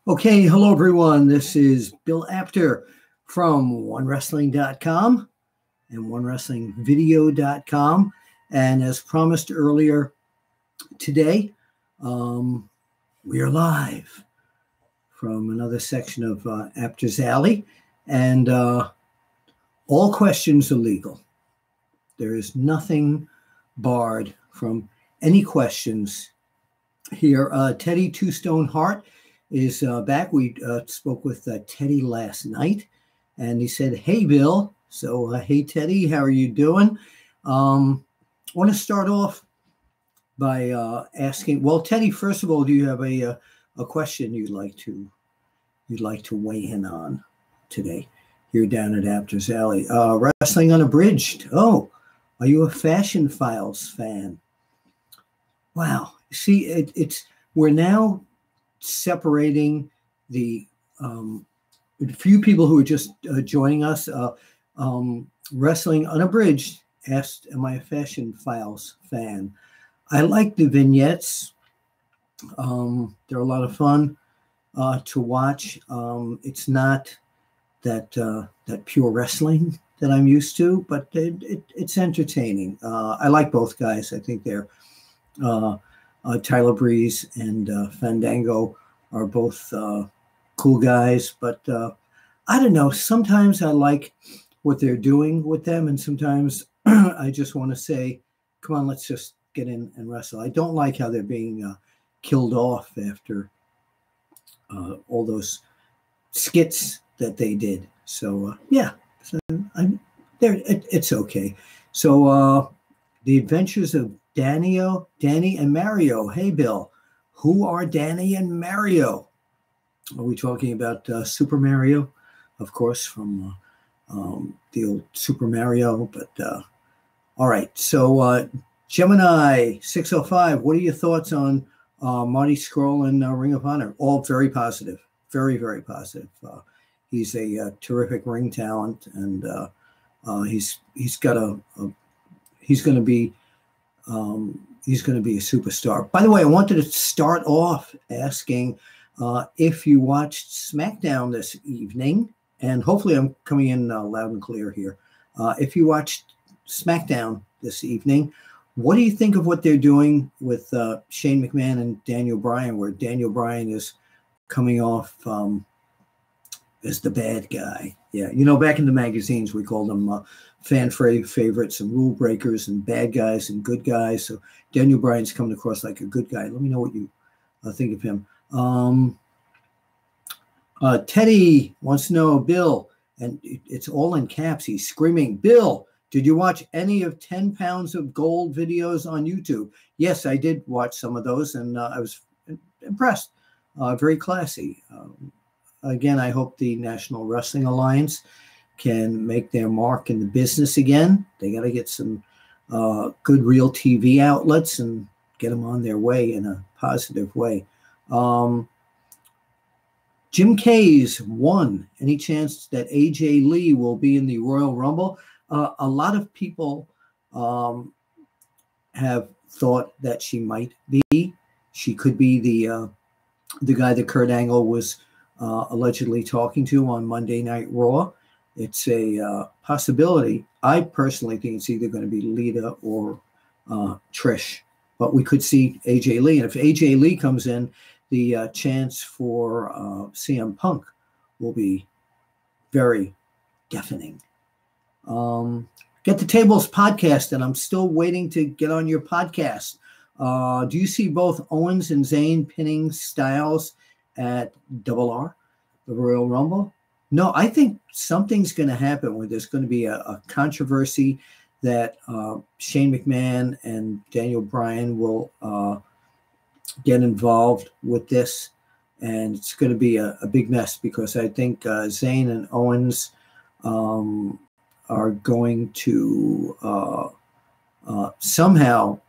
Okay, hello everyone. This is Bill Apter from OneWrestling.com and OneWrestlingVideo.com. And as promised earlier today, we are live from another section of Apter's Alley. And all questions are legal. There is nothing barred from any questions here. Teddy Two Stone Heart is back. We spoke with Teddy last night, and he said, "Hey, Bill." So, hey, Teddy, how are you doing? I want to start off by asking. Well, Teddy, first of all, do you have a question you'd like to weigh in on today here down at Apter's Alley? Wrestling Unabridged. Oh, are you a Fashion Files fan? Wow. See, we're now separating the few people who are just joining us. Wrestling Unabridged asked, "Am I a Fashion Files fan?" I like the vignettes. They're a lot of fun to watch. It's not that pure wrestling that I'm used to, but it's entertaining. I like both guys. I think they're Tyler Breeze and Fandango are both cool guys, but I don't know. Sometimes I like what they're doing with them, and sometimes I just want to say, come on, let's just get in and wrestle. I don't like how they're being killed off after all those skits that they did. So, yeah, so it's okay. So The Adventures of Danny and Mario. Hey, Bill, who are Danny and Mario? Are we talking about Super Mario? Of course, from the old Super Mario. But all right. So Gemini 605, what are your thoughts on Marty Scurll and Ring of Honor? All very positive. Very, very positive. He's a terrific ring talent, and he's going to be a superstar. By the way, I wanted to start off asking if you watched SmackDown this evening, and hopefully I'm coming in loud and clear here. If you watched SmackDown this evening, what do you think of what they're doing with Shane McMahon and Daniel Bryan, where Daniel Bryan is coming off as the bad guy? Yeah, back in the magazines, we called them fan favorites and rule breakers and bad guys and good guys. So Daniel Bryan's coming across like a good guy. Let me know what you think of him. Teddy wants to know, Bill, and it's all in caps. He's screaming, "Bill, did you watch any of 10 Pounds of Gold videos on YouTube?" Yes, I did watch some of those, and I was impressed. Very classy. Again, I hope the National Wrestling Alliance can make their mark in the business again. They got to get some good real TV outlets and get them on their way in a positive way. Jim K's won. Any chance that AJ Lee will be in the Royal Rumble? A lot of people have thought that she might be. She could be the guy that Kurt Angle was allegedly talking to on Monday Night Raw. It's a possibility. I personally think it's either going to be Lita or Trish, but we could see AJ Lee. And if AJ Lee comes in, the chance for CM Punk will be very deafening. Get the Tables podcast, and I'm still waiting to get on your podcast. Do you see both Owens and Zayn pinning Styles at Double R, the Royal Rumble? No, I think something's going to happen where there's going to be a controversy that Shane McMahon and Daniel Bryan will get involved with this, and it's going to be a big mess because I think Zayn and Owens are going to somehow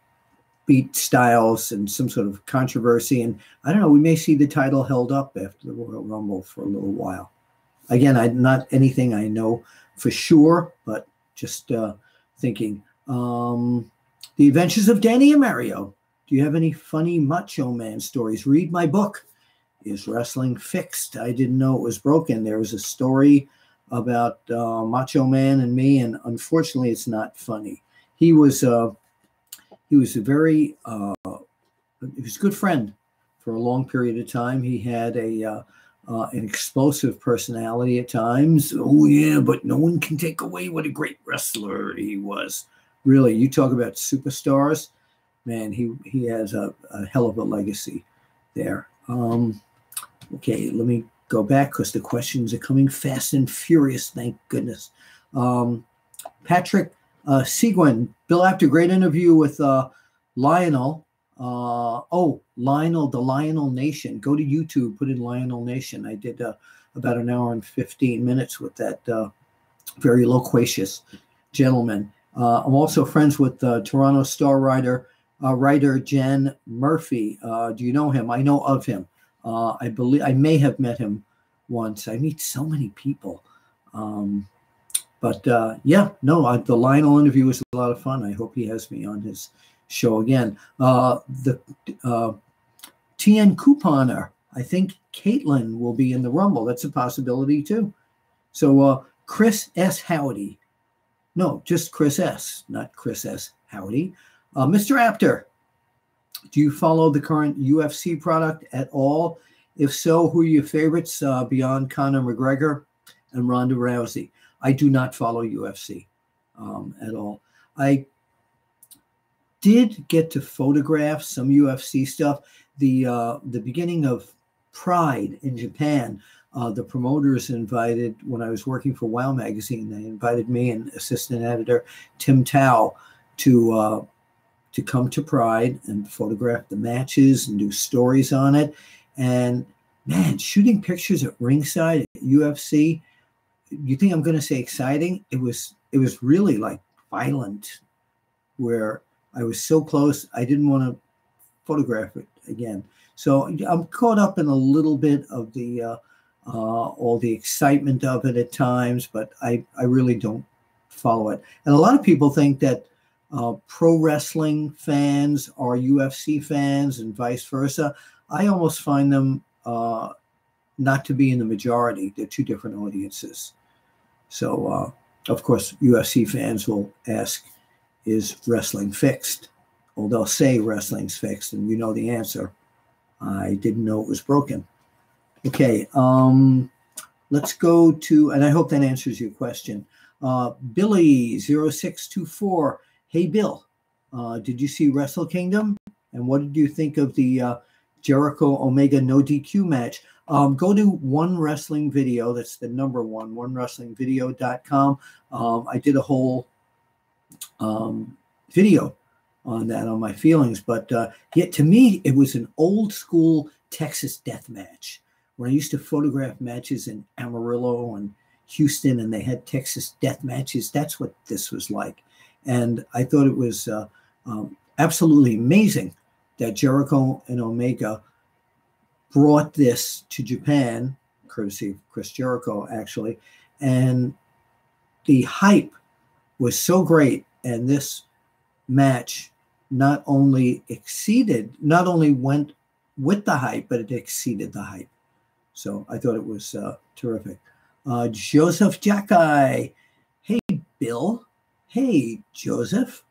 beat Styles in some sort of controversy. And I don't know, we may see the title held up after the Royal Rumble for a little while. Again, not anything I know for sure, but just thinking. The Adventures of Danny and Mario. Do you have any funny Macho Man stories? Read my book. Is wrestling fixed? I didn't know it was broken. There was a story about Macho Man and me, and unfortunately, it's not funny. He was a very he was a good friend for a long period of time. He had an explosive personality at times. Oh yeah, but no one can take away what a great wrestler he was. Really, you talk about superstars, man. He has a hell of a legacy there. Okay, let me go back because the questions are coming fast and furious. Thank goodness. Patrick Seguin, Bill, after great interview with Lionel. Lionel, the Lionel Nation. Go to YouTube, put in Lionel Nation. I did about an hour and 15 minutes with that very loquacious gentleman. I'm also friends with Toronto Star writer Jan Murphy. Do you know him? I know of him. I believe I may have met him once. I meet so many people. The Lionel interview was a lot of fun. I hope he has me on his show again. The TN couponer, I think Caitlin will be in the Rumble. That's a possibility too. So Chris S. Howdy. No, just Chris S., not Chris S. Howdy. Mr. Apter, do you follow the current UFC product at all? If so, who are your favorites beyond Conor McGregor and Ronda Rousey? I do not follow UFC at all. I did get to photograph some UFC stuff. The beginning of Pride in Japan, the promoters invited, when I was working for WOW Magazine, they invited me and assistant editor Tim Tao to come to Pride and photograph the matches and do stories on it. And man, shooting pictures at ringside at UFC, you think I'm going to say exciting? It was really like violent, where I was so close, I didn't want to photograph it again. So I'm caught up in a little bit of the all the excitement of it at times, but I really don't follow it. And a lot of people think that pro wrestling fans are UFC fans and vice versa. I almost find them not to be in the majority. They're two different audiences. So, of course, UFC fans will ask, is wrestling fixed? Well, they'll say wrestling's fixed, and you know the answer. I didn't know it was broken. Okay, let's go to, and I hope that answers your question. Billy0624. Hey, Bill, did you see Wrestle Kingdom? And what did you think of the Jericho Omega no DQ match? Go to One Wrestling Video. That's the number one, onewrestlingvideo.com. I did a whole video on that, on my feelings. But yet to me, it was an old school Texas death match. When I used to photograph matches in Amarillo and Houston, and they had Texas death matches, that's what this was like. And I thought it was absolutely amazing that Jericho and Omega brought this to Japan, courtesy of Chris Jericho, actually. And the hype was so great. And this match not only went with the hype, but it exceeded the hype. So I thought it was terrific. Joseph Jackai. Hey, Bill. Hey, Joseph.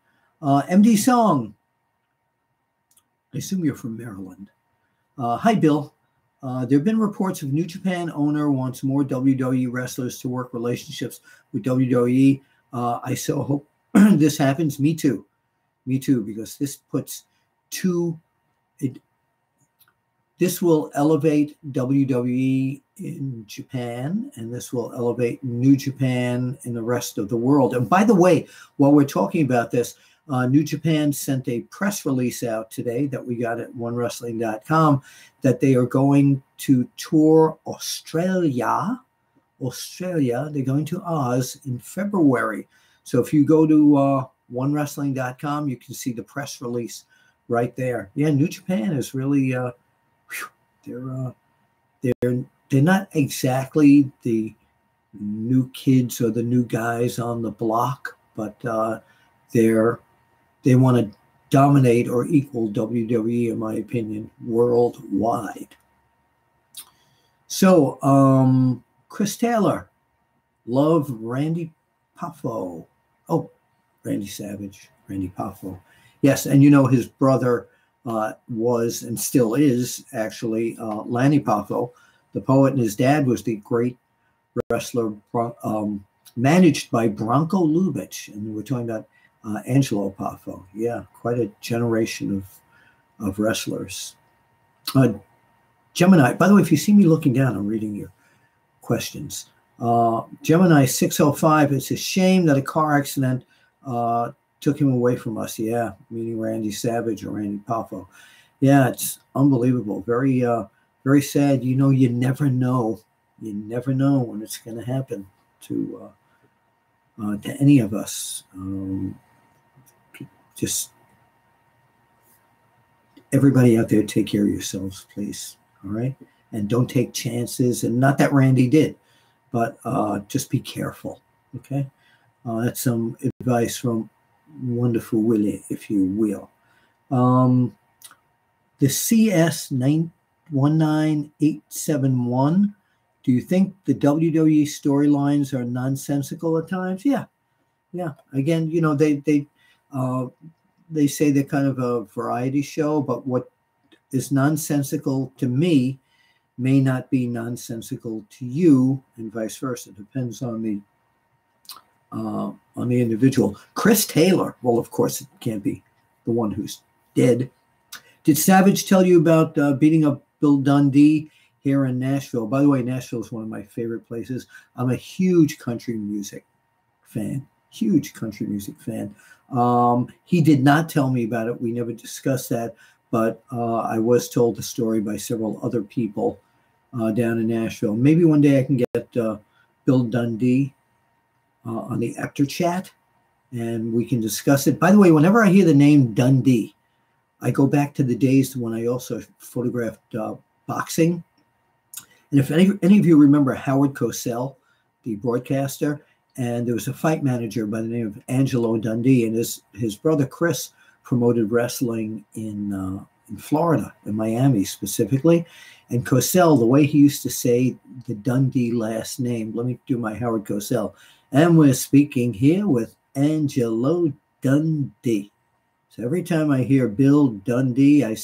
MD Song. I assume you're from Maryland. Hi, Bill. There have been reports of New Japan owner wants more WWE wrestlers to work relationships with WWE. I so hope this happens. Me too, because this puts this will elevate WWE in Japan, and this will elevate New Japan in the rest of the world. And by the way, while we're talking about this, New Japan sent a press release out today that we got at onewrestling.com that they are going to tour Australia. They're going to Oz in February. So if you go to onewrestling.com, you can see the press release right there. Yeah, New Japan is really they're not exactly the new kids or the new guys on the block, but they want to dominate or equal WWE, in my opinion, worldwide. So, Chris Taylor, love Randy Poffo. Oh, Randy Savage, Randy Poffo. Yes, and you know his brother was and still is actually Lanny Poffo, the poet, and his dad was the great wrestler managed by Bronco Lubitsch. And we're talking about Angelo Poffo. Yeah, quite a generation of wrestlers. Gemini, by the way, if you see me looking down, I'm reading your questions. Gemini 605, it's a shame that a car accident took him away from us. Yeah, meaning Randy Savage or Randy Poffo. Yeah, it's unbelievable. Very, very sad. You know, you never know. You never know when it's going to happen to any of us. Just everybody out there, take care of yourselves, please. All right, and don't take chances. And not that Randy did, but just be careful. Okay, that's some advice from Wonderful Willie, if you will. The CS 19871. Do you think the WWE storylines are nonsensical at times? Yeah. Again, you know, they say they're kind of a variety show, but what is nonsensical to me may not be nonsensical to you, and vice versa. It depends on the individual. Chris Taylor. Well, of course, it can't be the one who's dead. Did Savage tell you about beating up Bill Dundee here in Nashville? By the way, Nashville is one of my favorite places. I'm a huge country music fan. Huge country music fan. He did not tell me about it. We never discussed that, but I was told the story by several other people down in Nashville. Maybe one day I can get Bill Dundee on the APTER chat, and we can discuss it. By the way, whenever I hear the name Dundee, I go back to the days when I also photographed boxing. And if any of you remember Howard Cosell, the broadcaster, and there was a fight manager by the name of Angelo Dundee, and his brother Chris promoted wrestling in Florida, in Miami specifically. And Cosell, the way he used to say the Dundee last name, let me do my Howard Cosell. And we're speaking here with Angelo Dundee. So every time I hear Bill Dundee, I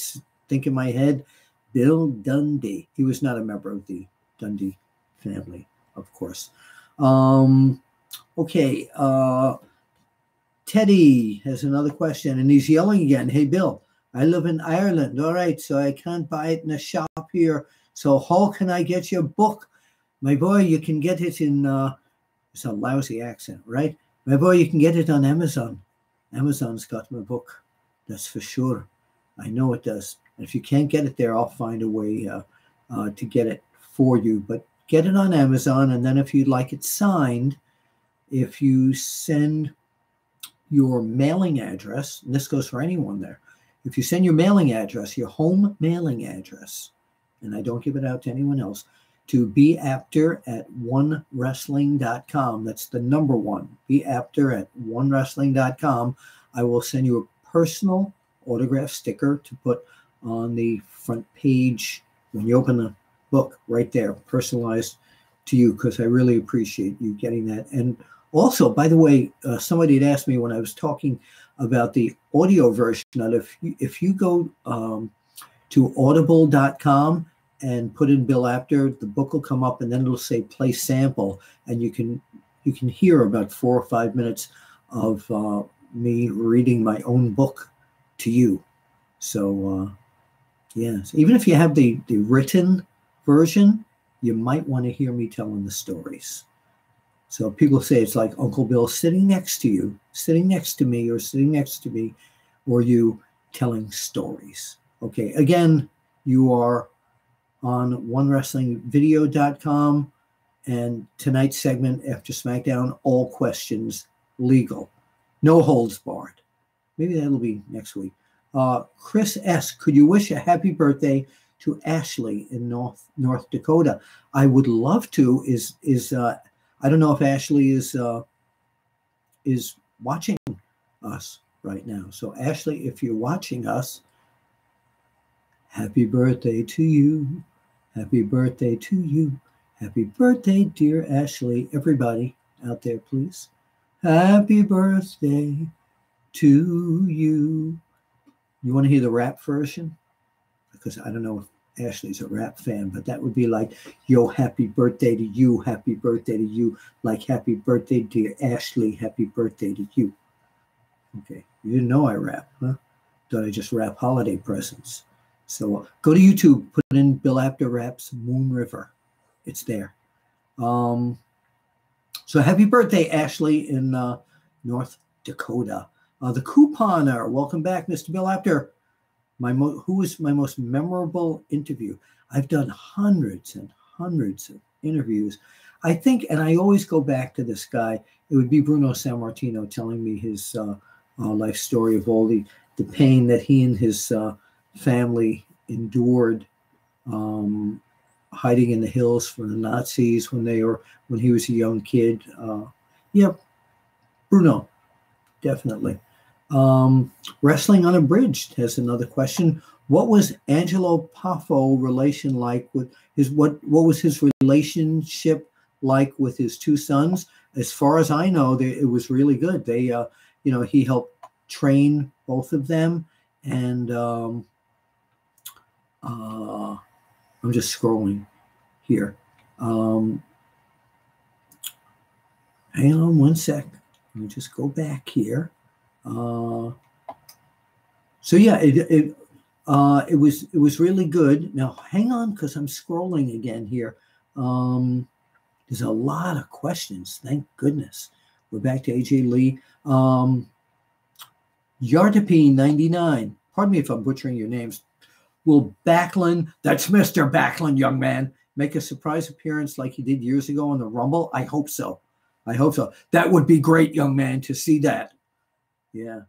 think in my head, Bill Dundee. He was not a member of the Dundee family, of course. Okay. Teddy has another question, and he's yelling again. Hey, Bill, I live in Ireland. All right, so I can't buy it in a shop here. So how can I get your book? My boy, you can get it in, it's a lousy accent, right? My boy, you can get it on Amazon. Amazon's got my book. That's for sure. I know it does. And if you can't get it there, I'll find a way to get it for you. But get it on Amazon, and then if you'd like it signed, if you send your mailing address, and this goes for anyone there, if you send your mailing address, your home mailing address, and I don't give it out to anyone else, to beapter@onewrestling.com. That's the number one, beapter@onewrestling.com. I will send you a personal autograph sticker to put on the front page when you open the book, right there, personalized to you, because I really appreciate you getting that. And also, by the way, somebody had asked me when I was talking about the audio version that if you go to audible.com and put in Bill Apter, the book will come up, and then it'll say play sample, and you can hear about 4 or 5 minutes of me reading my own book to you. So yes, even if you have the written version, you might want to hear me telling the stories. So people say it's like Uncle Bill sitting next to you, sitting next to me, or sitting next to me, or you telling stories. Okay, again, you are on onewrestlingvideo.com, and tonight's segment after SmackDown, all questions legal. No holds barred. Maybe that'll be next week. Chris S., could you wish a happy birthday to Ashley in North Dakota? I would love to. I don't know if Ashley is watching us right now. So Ashley, if you're watching us, happy birthday to you. Happy birthday to you. Happy birthday, dear Ashley. Everybody out there, please. Happy birthday to you. You want to hear the rap version? Because I don't know if Ashley's a rap fan, but that would be like, yo, happy birthday to you. Happy birthday to you. Like, happy birthday, dear Ashley. Happy birthday to you. Okay. You didn't know I rap, huh? Thought I just rap holiday presents. So go to YouTube, put in Bill Apter Raps Moon River. It's there. So happy birthday, Ashley in North Dakota. The couponer, welcome back, Mr. Bill Apter. Who is my most memorable interview? I've done hundreds and hundreds of interviews. I think, and I always go back to this guy, it would be Bruno Sammartino telling me his life story of all the pain that he and his family endured hiding in the hills from the Nazis when he was a young kid. Yeah, Bruno, definitely. Wrestling Unabridged has another question. What was Angelo Poffo relation like with what was his relationship like with his two sons? As far as I know, it was really good. They, he helped train both of them, and I'm just scrolling here. Hang on one sec. Let me just go back here. So yeah, it was really good. Now hang on, because I'm scrolling again here. There's a lot of questions. Thank goodness. We're back to AJ Lee. Yartapi 99. Pardon me if I'm butchering your names. Will Backlund, that's Mr. Backlund, young man, make a surprise appearance like he did years ago on the Rumble? I hope so. I hope so. That would be great, young man, to see that. Yeah.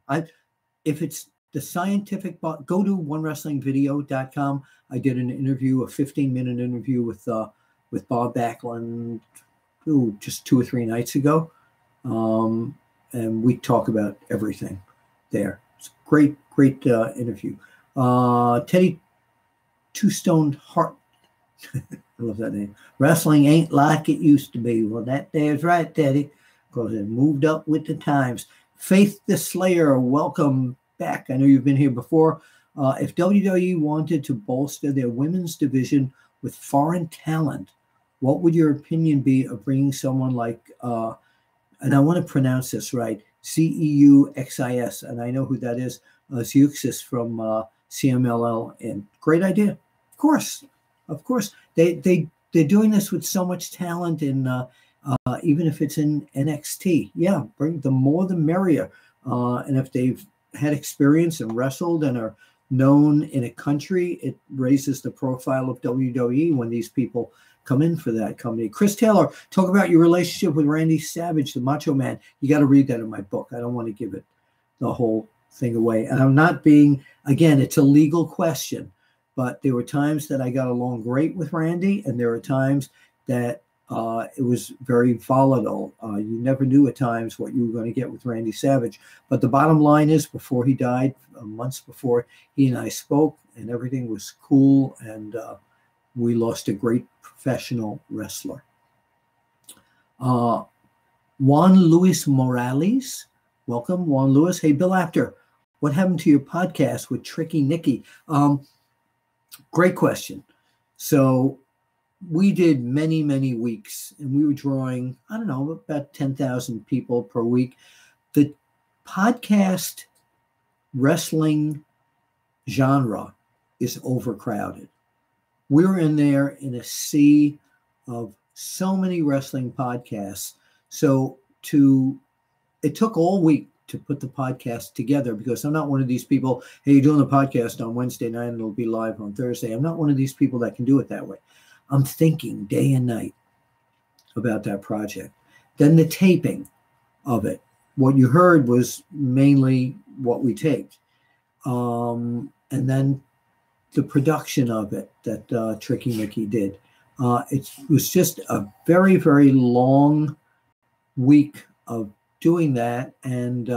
If it's the scientific, go to onewrestlingvideo.com. I did an interview, a 15-minute interview with Bob Backlund just 2 or 3 nights ago. And we talk about everything there. It's a great interview. Teddy Two Stone Heart. I love that name. Wrestling ain't like it used to be. Well, that there's right, Teddy, because it moved up with the times. Faith the Slayer, welcome back. I know you've been here before. If WWE wanted to bolster their women's division with foreign talent, what would your opinion be of bringing someone like, and I want to pronounce this right, Zeuxis, and I know who that is, Zeuxis from CMLL, and great idea. Of course. They're doing this with so much talent in even if it's in NXT. Yeah, bring the more the merrier. And if they've had experience and wrestled and are known in a country, it raises the profile of WWE when these people come in for that company. Chris Taylor, talk about your relationship with Randy Savage, the Macho Man. You got to read that in my book. I don't want to give it the whole thing away. And I'm not being, again, it's a legal question, but there were times that I got along great with Randy, and there were times that it was very volatile. You never knew at times what you were going to get with Randy Savage. But the bottom line is, before he died, months before, he and I spoke, and everything was cool, and we lost a great professional wrestler. Juan Luis Morales, welcome, Juan Luis. Hey, Bill Apter, what happened to your podcast with Tricky Nicky? Great question. So we did many, many weeks, and we were drawing, I don't know, about 10,000 people per week. The podcast wrestling genre is overcrowded. We were in there in a sea of so many wrestling podcasts. So it took all week to put the podcast together, because I'm not one of these people, hey, you're doing the podcast on Wednesday night and it'll be live on Thursday. I'm not one of these people that can do it that way. I'm thinking day and night about that project. Then the taping of it. What you heard was mainly what we taped. And then the production of it that Tricky Nicky did. It was just a very, very long week of doing that, and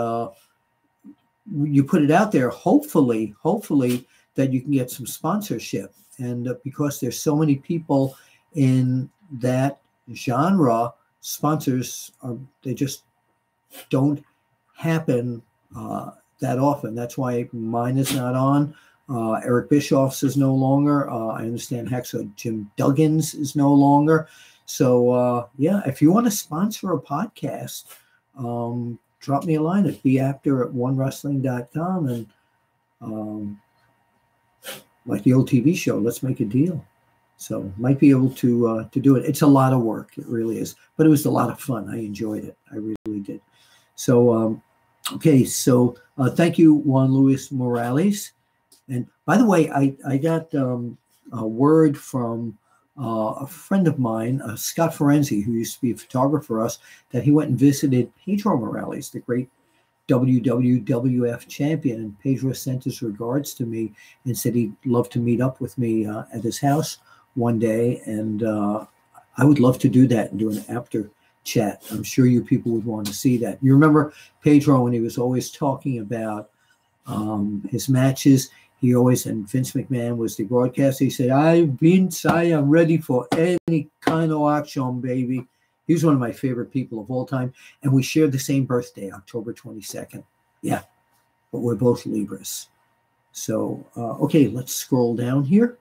you put it out there, hopefully that you can get some sponsorship. And because there's so many people in that genre, sponsors they just don't happen that often. That's why mine is not on. Eric Bischoff's is no longer. I understand Hacksaw Jim Duggan's is no longer. So yeah, if you want to sponsor a podcast, drop me a line at beapter@onewrestling.com, and like the old TV show, let's make a deal. So might be able to do it. It's a lot of work, it really is, but it was a lot of fun. I enjoyed it, I really did. So okay, so thank you, Juan Luis Morales. And by the way, I got a word from a friend of mine, Scott Ferenzi, who used to be a photographer for us, that he went and visited Pedro Morales, the great WWF champion. And Pedro sent his regards to me and said he'd love to meet up with me at his house one day. And I would love to do that and do an after chat. I'm sure you people would want to see that. You remember Pedro when he was always talking about his matches. He always, and Vince McMahon was the broadcaster, he said, Vince, I am ready for any kind of action, baby. He was one of my favorite people of all time. And we shared the same birthday, October 22nd. Yeah, but we're both Libras. So, okay, let's scroll down here.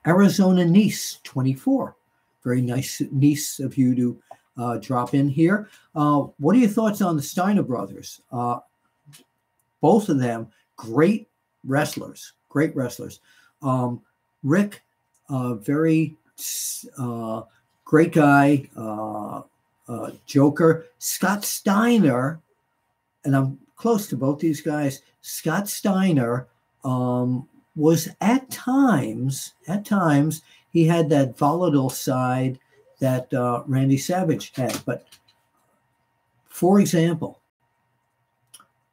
Arizona Niece, 24. Very nice niece of you to drop in here. What are your thoughts on the Steiner brothers? Both of them, great wrestlers. Rick, very great guy, joker. Scott Steiner, and I'm close to both these guys. Scott Steiner was at times, he had that volatile side that Randy Savage had. But for example,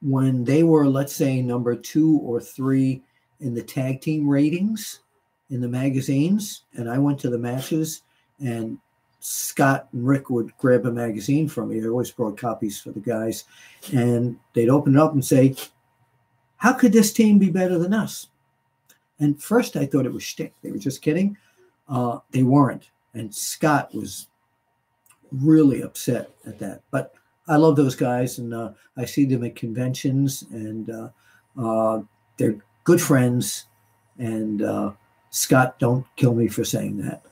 when they were, let's say, number 2 or 3 in the tag team ratings in the magazines, and I went to the matches, and Scott and Rick would grab a magazine from me. They always brought copies for the guys, and they'd open it up and say, how could this team be better than us? And first I thought it was shtick. They were just kidding. They weren't. And Scott was really upset at that. But I love those guys, and I see them at conventions, and they're good friends. And Scott, don't kill me for saying that.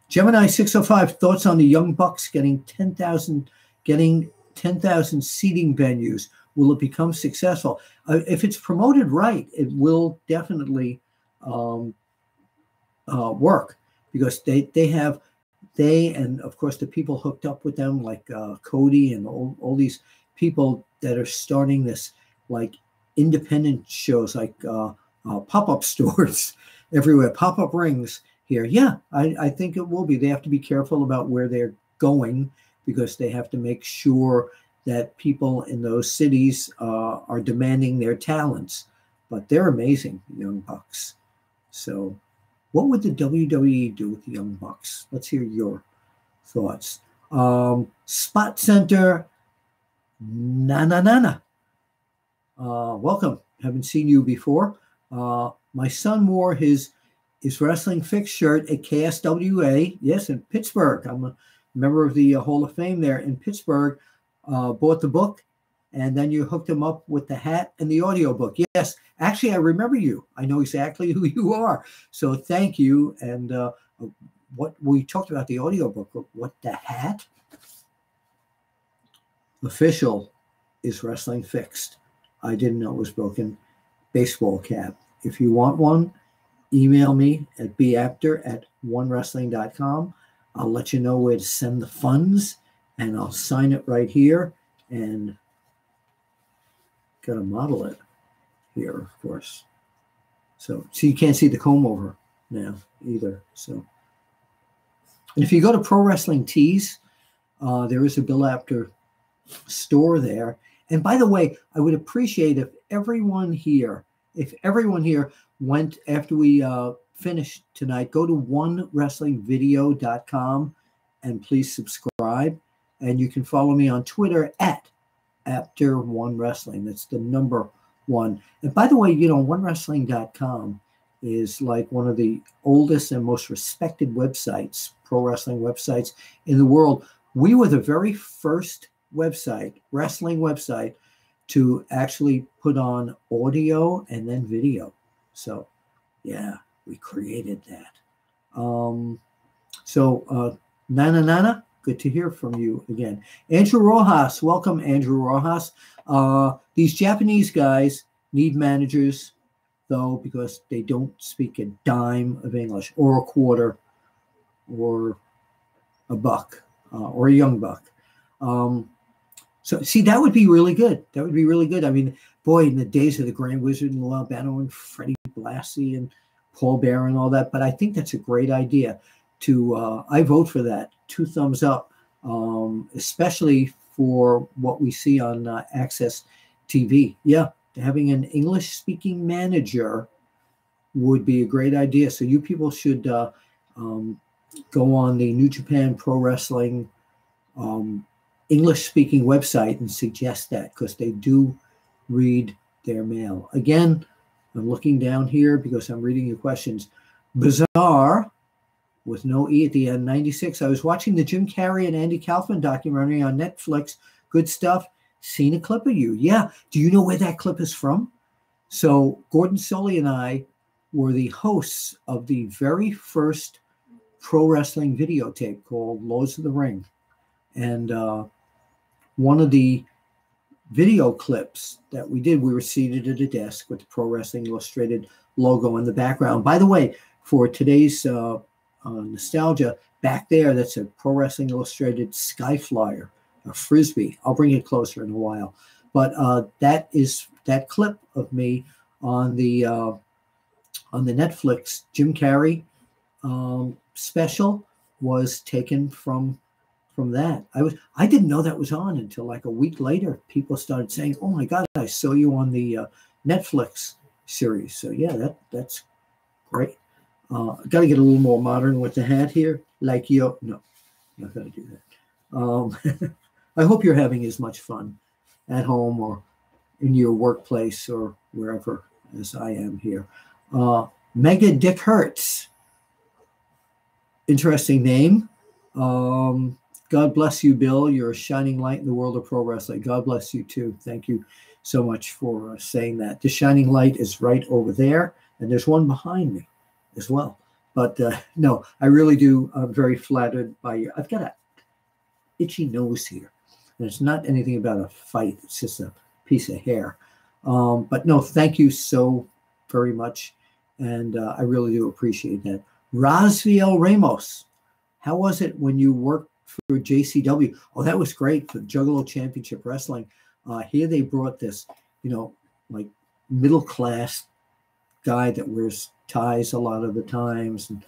Gemini 605, thoughts on the Young Bucks getting 10,000 seating venues. Will it become successful? If it's promoted right, it will definitely work, because they and of course the people hooked up with them, like Cody and all these people that are starting this like independent shows, like pop-up stores everywhere, pop-up rings here. Yeah, I think it will be. They have to be careful about where they're going, because they have to make sure that people in those cities are demanding their talents. But they're amazing, Young Bucks. So what would the WWE do with the Young Bucks? Let's hear your thoughts. Spot Center, na. Welcome. Haven't seen you before. My son wore his Wrestling Fix shirt at KSWA. Yes, in Pittsburgh. I'm a member of the Hall of Fame there in Pittsburgh. Bought the book, and then you hooked him up with the hat and the audio book. Yes, actually, I remember you. I know exactly who you are. So thank you. And what we talked about the audio book. What the hat? Official is Wrestling Fixed. I didn't know it was broken. Baseball cap. If you want one, email me at beapter@onewrestling.com. I'll let you know where to send the funds, and I'll sign it right here, and got to model it here, of course. So you can't see the comb over now either. So, and if you go to Pro Wrestling Tees, there is a Bill Apter store there. And by the way, I would appreciate if everyone here went, after we finish tonight, go to onewrestlingvideo.com and please subscribe. And you can follow me on Twitter at ApterOneWrestling. That's the number one. And by the way, you know, OneWrestling.com is like one of the oldest and most respected websites, pro wrestling websites in the world. We were the very first website, wrestling website, to actually put on audio and then video. So, yeah, we created that. Nana, good to hear from you again. Andrew Rojas, welcome, Andrew Rojas. These Japanese guys need managers, though, because they don't speak a dime of English, or a quarter, or a buck, or a young buck. So, see, that would be really good. That would be really good. I mean, boy, in the days of the Grand Wizard and Lou Albano and Freddie Blassie and Paul Bearer and all that. But I think that's a great idea. I vote for that. 2 thumbs up, especially for what we see on Access TV. Yeah, having an English-speaking manager would be a great idea. So you people should go on the New Japan Pro Wrestling English-speaking website and suggest that, because they do read their mail. Again, I'm looking down here because I'm reading your questions. Bizarre, with no E at the end, 96. I was watching the Jim Carrey and Andy Kaufman documentary on Netflix. Good stuff. Seen a clip of you. Yeah. Do you know where that clip is from? So Gordon Soley and I were the hosts of the very first pro wrestling videotape called Lords of the Ring. And one of the video clips that we did, we were seated at a desk with the Pro Wrestling Illustrated logo in the background. By the way, for today's nostalgia, back there, that's a Pro Wrestling Illustrated Sky Flyer, a Frisbee. I'll bring it closer in a while. But that clip of me on the Netflix Jim Carrey special was taken from that. I didn't know that was on until like a week later. People started saying, "Oh my God, I saw you on the Netflix series." So yeah, that's great. Got to get a little more modern with the hat here. Like yo, no, not gonna do that. I hope you're having as much fun at home or in your workplace or wherever as I am here. Mega Dick Hertz. Interesting name. God bless you, Bill. You're a shining light in the world of pro wrestling. God bless you, too. Thank you so much for saying that. The shining light is right over there, and there's one behind me as well. But no, I really do. I'm very flattered by you. I've got an itchy nose here. And it's not anything about a fight. It's just a piece of hair. But no, thank you so very much. And I really do appreciate that. Rosviel Ramos, how was it when you worked for JCW? Oh, that was great for Juggalo Championship Wrestling. Here they brought this, like middle-class guy that wears ties a lot of the times and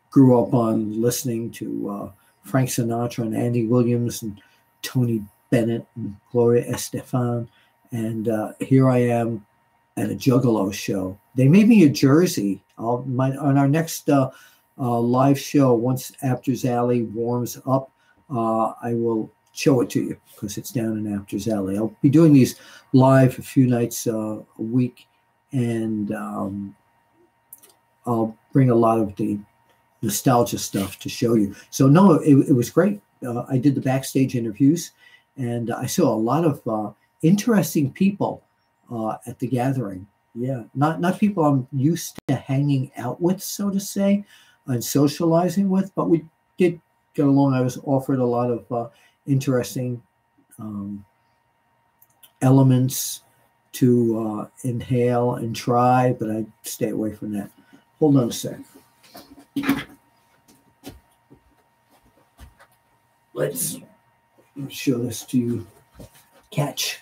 grew up on listening to Frank Sinatra and Andy Williams and Tony Bennett and Gloria Estefan. And here I am at a Juggalo show. They made me a jersey. On our next live show, once Apter's Alley warms up, I will show it to you because it's down in Apter's Alley. I'll be doing these live a few nights a week, and I'll bring a lot of the nostalgia stuff to show you. So no, it was great. I did the backstage interviews, and I saw a lot of interesting people at the gathering. Yeah, not people I'm used to hanging out with, so to say, and socializing with, but we did get along. I was offered a lot of interesting elements to inhale and try, but I stay away from that. Hold on a sec. Let's show this to you. Catch.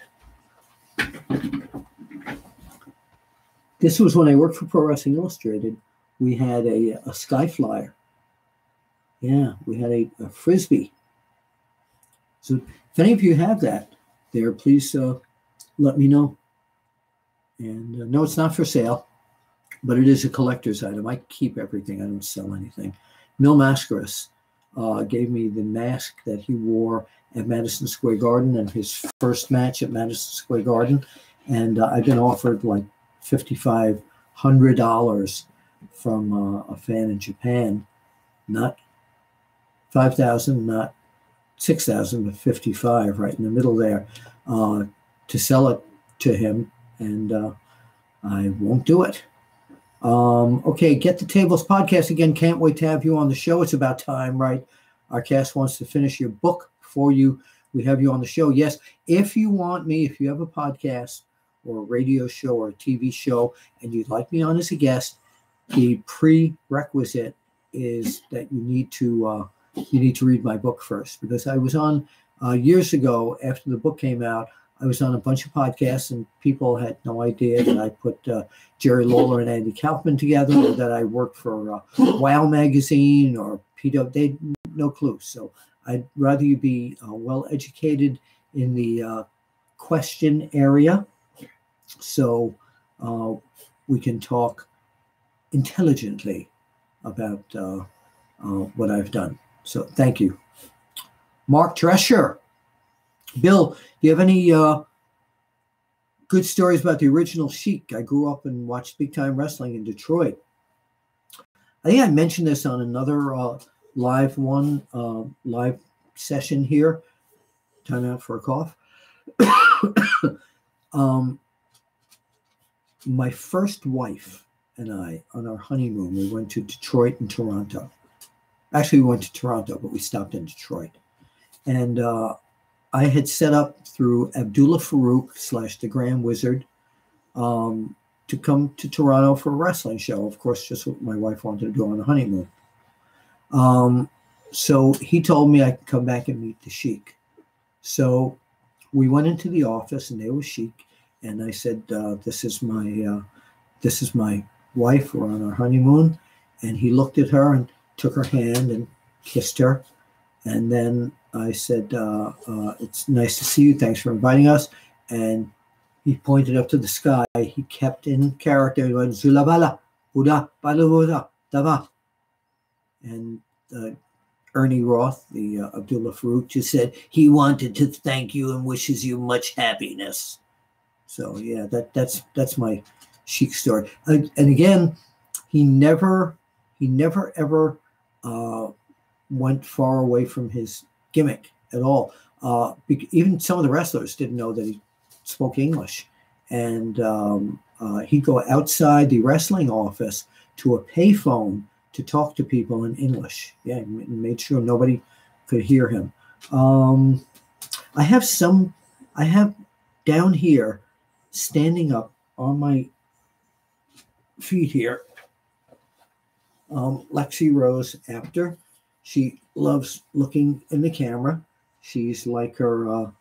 This was when I worked for Pro Wrestling Illustrated. We had a Sky Flyer. Yeah, we had a Frisbee. So if any of you have that there, please let me know. And no, it's not for sale, but it is a collector's item. I keep everything. I don't sell anything. Mil Mascaras gave me the mask that he wore at Madison Square Garden and his first match at Madison Square Garden. And I've been offered like $5,500 from a fan in Japan, not 5,000, not 6,000, but 55, right in the middle there, to sell it to him, and I won't do it. Okay, Get the Tables podcast again. Can't wait to have you on the show. It's about time, right? Our cast wants to finish your book for you. We have you on the show. Yes, if you want me, if you have a podcast or a radio show or a TV show and you'd like me on as a guest, the prerequisite is that you need to read my book first, because I was on years ago after the book came out. I was on a bunch of podcasts and people had no idea that I put Jerry Lawler and Andy Kaufman together, or that I worked for Wow Magazine or PW. They had no clue. So I'd rather you be well educated in the question area, so we can talk intelligently about what I've done. So thank you. Mark Drescher. Bill, do you have any good stories about the original Sheik? I grew up and watched big time wrestling in Detroit. I think I mentioned this on another live session here. Time out for a cough. My first wife and I, on our honeymoon, we went to Detroit and Toronto. Actually, we went to Toronto, but we stopped in Detroit. And I had set up through Abdullah Farouk / the Grand Wizard to come to Toronto for a wrestling show. Of course, just what my wife wanted to do on a honeymoon. So he told me I could come back and meet the Sheik. So we went into the office and there was Sheik. And I said, this is my wife. We're on our honeymoon. And he looked at her and took her hand and kissed her. And then I said, it's nice to see you. Thanks for inviting us. And he pointed up to the sky. He kept in character. He went, Zulabala, Buddha, Balabuda, Dava. And Ernie Roth, the Abdullah Farouk, just said he wanted to thank you and wishes you much happiness. So yeah, that's my Sheik story. And again, he never ever went far away from his gimmick at all. Even some of the wrestlers didn't know that he spoke English, and he'd go outside the wrestling office to a payphone to talk to people in English. Yeah, and made sure nobody could hear him. I have down here, standing up on my feet here, Lexi Rose Apter. She loves looking in the camera. She's like her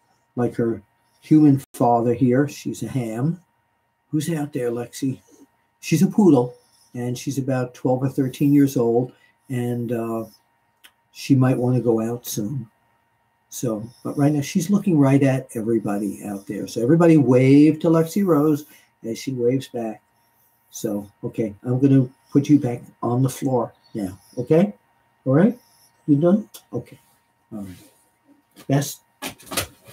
human father here. She's a ham. Who's out there, Lexi? She's a poodle, and she's about 12 or 13 years old, and she might want to go out soon. So, but right now she's looking right at everybody out there. So everybody wave to Lexi Rose as she waves back. So, okay, I'm going to put you back on the floor now. Okay? All right? You done? Okay. All right. Best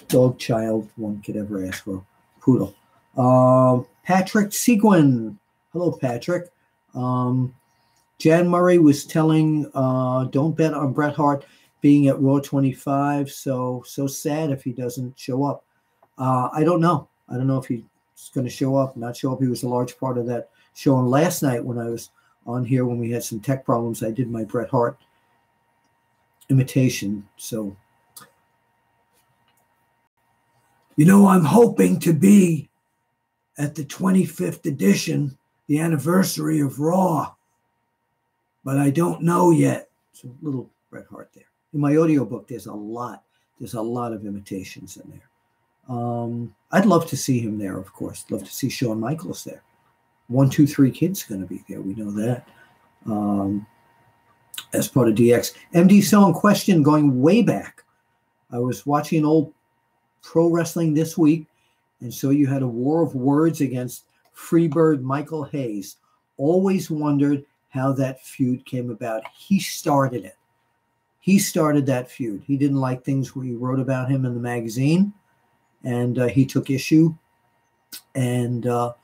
dog child one could ever ask for. Poodle. Patrick Seguin. Hello, Patrick. Jan Murray was telling, don't bet on Bret Hart being at Raw 25. So sad if he doesn't show up. I don't know. I don't know if he's going to show up, not show up. He was a large part of that show. And last night when I was on here, when we had some tech problems, I did my Bret Hart imitation. So, I'm hoping to be at the 25th edition, the anniversary of Raw, but I don't know yet. So a little Bret Hart there. In my audiobook, there's a lot of imitations in there. I'd love to see him there, of course. Love to see Shawn Michaels there. 1, 2, 3 Kid's going to be there. We know that. As part of DX. MD Song question going way back. I was watching old pro wrestling this week, and so you had a war of words against Freebird Michael Hayes. Always wondered how that feud came about. He started it. He started that feud. He didn't like things we wrote about him in the magazine, and he took issue And to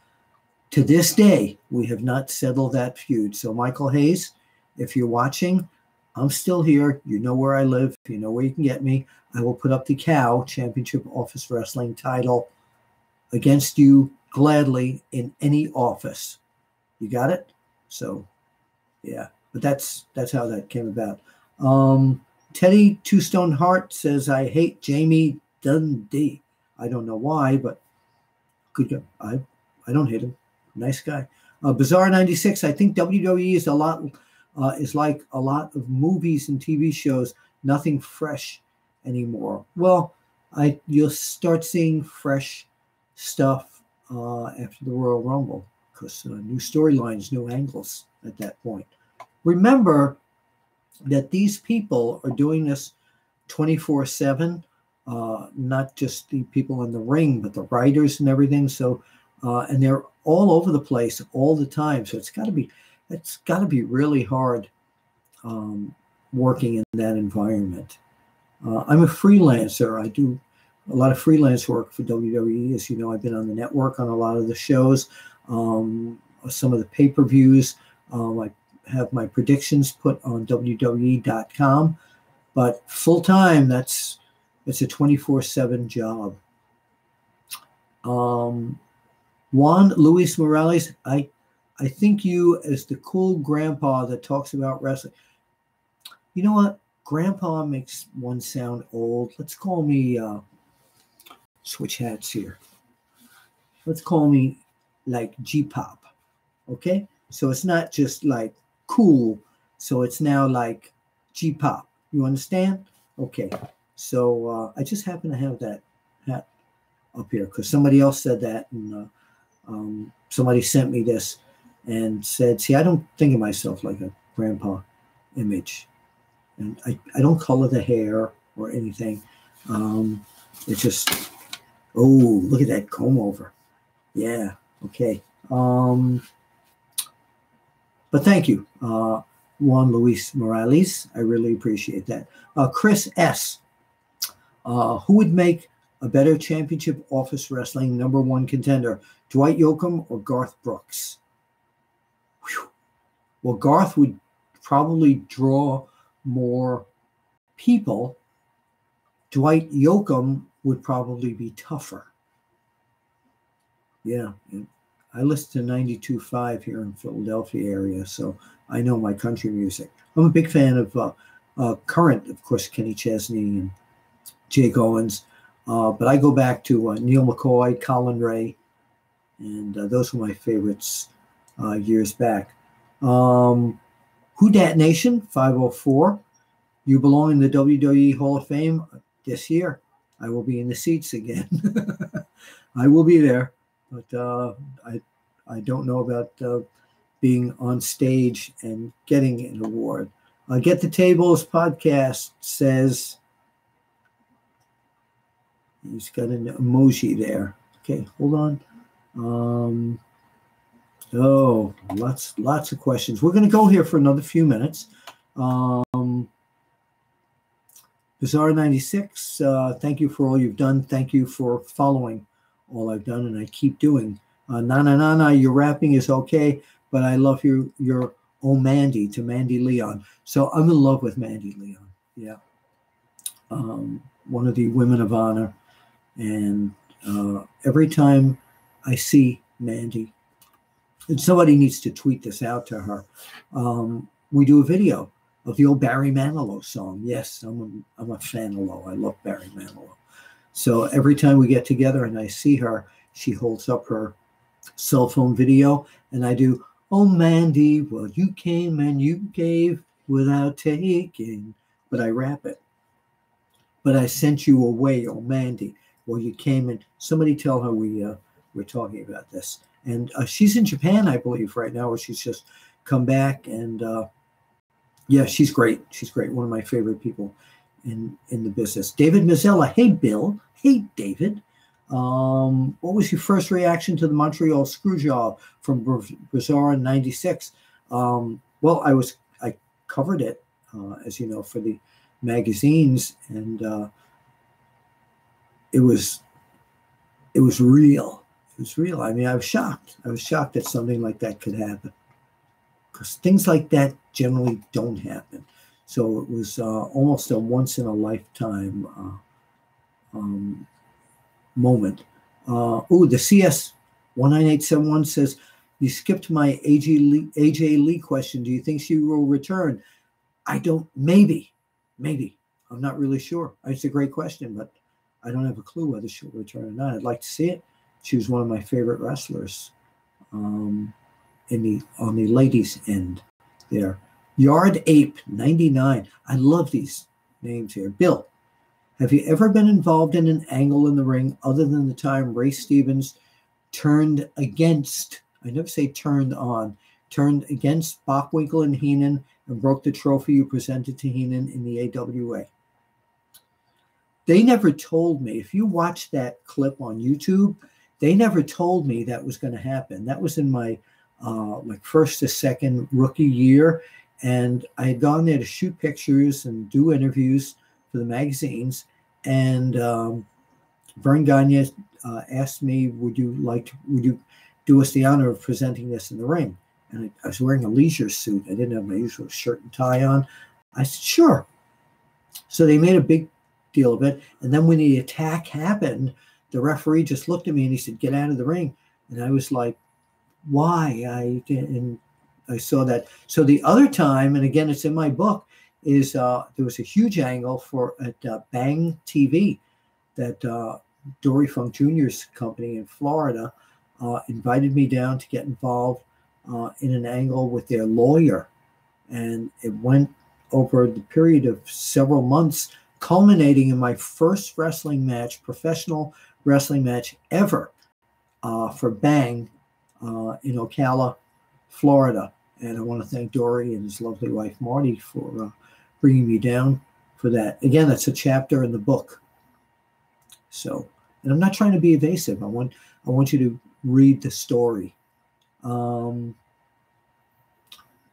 this day, we have not settled that feud. So, Michael Hayes, if you're watching, I'm still here. You know where I live. You know where you can get me. I will put up the Cow Championship Office Wrestling title against you gladly in any office. You got it? So, yeah. But that's how that came about. Teddy Two Stone Heart says, I hate Jamie Dundee. I don't know why, but good guy. I don't hate him. Nice guy. Bizarre 96. I think WWE is is like a lot of movies and TV shows. Nothing fresh anymore. Well, you'll start seeing fresh stuff after the Royal Rumble because new storylines, new angles at that point. Remember that these people are doing this 24/7. Not just the people in the ring, but the writers and everything. So, and they're all over the place all the time. So it's got to be really hard working in that environment. I'm a freelancer. I do a lot of freelance work for WWE. As you know, I've been on the network on a lot of the shows, some of the pay-per-views. I have my predictions put on WWE.com, but full time, it's a 24/7 job. Juan Luis Morales, I think you as the cool grandpa that talks about wrestling. You know what? Grandpa makes one sound old. Let's call me, switch hats here. Let's call me like G-pop, okay? So it's not just like cool. So it's now like G-pop. You understand? Okay. So I just happen to have that hat up here because somebody else said that, and somebody sent me this and said, see, I don't think of myself like a grandpa image. And I don't color the hair or anything. It's just, oh, look at that comb over. Yeah, okay. But thank you, Juan Luis Morales. I really appreciate that. Chris S. Who would make a better championship office wrestling #1 contender, Dwight Yoakam or Garth Brooks? Whew. Well, Garth would probably draw more people. Dwight Yoakam would probably be tougher. Yeah, I listen to 92.5 here in Philadelphia area, so I know my country music. I'm a big fan of current, of course, Kenny Chesney and Jake Owens, but I go back to Neil McCoy, Colin Ray, and those were my favorites years back. Who Dat Nation 504? You belong in the WWE Hall of Fame this year. I will be in the seats again. I will be there, but I don't know about being on stage and getting an award. Get the Tables podcast says he's got an emoji there. Okay, hold on. Oh, lots of questions. We're going to go here for another few minutes. Bizarre 96, thank you for all you've done. Thank you for following all I've done, and I keep doing. Na, your rapping is okay, but I love your oh Mandy to Mandy Leon. So I'm in love with Mandy Leon. Yeah. One of the women of honor. And every time I see Mandy, and somebody needs to tweet this out to her, we do a video of the old Barry Manilow song. Yes, I'm a fan of Low. I love Barry Manilow. So every time we get together and I see her, she holds up her cell phone video, and I do, oh, Mandy, well, you came and you gave without taking. But I rap it. But I sent you away, oh, Mandy. Well, you came and somebody tell her we're talking about this. And she's in Japan, I believe, right now, or she's just come back. And yeah, she's great. She's great. One of my favorite people in the business. David Mazzella. Hey, Bill. Hey, David. What was your first reaction to the Montreal Screwjob from Bizarre 96? Well, I covered it, as you know, for the magazines, and it was real. was real. I mean, I was shocked. I was shocked that something like that could happen, because things like that generally don't happen. So it was almost a once in a lifetime moment. The CS 19871 says, you skipped my AJ Lee question. Do you think she will return? I don't, maybe. I'm not really sure. It's a great question, but I don't have a clue whether she'll return or not. I'd like to see it. She was one of my favorite wrestlers on the ladies' end there. Yard Ape 99. I love these names here. Bill, have you ever been involved in an angle in the ring other than the time Ray Stevens turned against, I never say turned on, turned against Bockwinkel and Heenan and broke the trophy you presented to Heenan in the AWA? They never told me. If you watch that clip on YouTube, they never told me that was going to happen. That was in my first to second rookie year, and I had gone there to shoot pictures and do interviews for the magazines. And Vern Gagne asked me, would you do us the honor of presenting this in the ring? And I was wearing a leisure suit. I didn't have my usual shirt and tie on. I said, sure. So they made a big deal of it. And then when the attack happened, the referee just looked at me and he said, get out of the ring. And I was like, why? I saw that. So the other time, and again, it's in my book, is there was a huge angle at Bang TV that Dory Funk Jr.'s company in Florida invited me down to get involved in an angle with their lawyer. And it went over the period of several months, culminating in my first wrestling match, professional wrestling match ever for Bang in Ocala, Florida. And I want to thank Dory and his lovely wife, Marty, for bringing me down for that. Again, that's a chapter in the book. So, and I'm not trying to be evasive. I want you to read the story.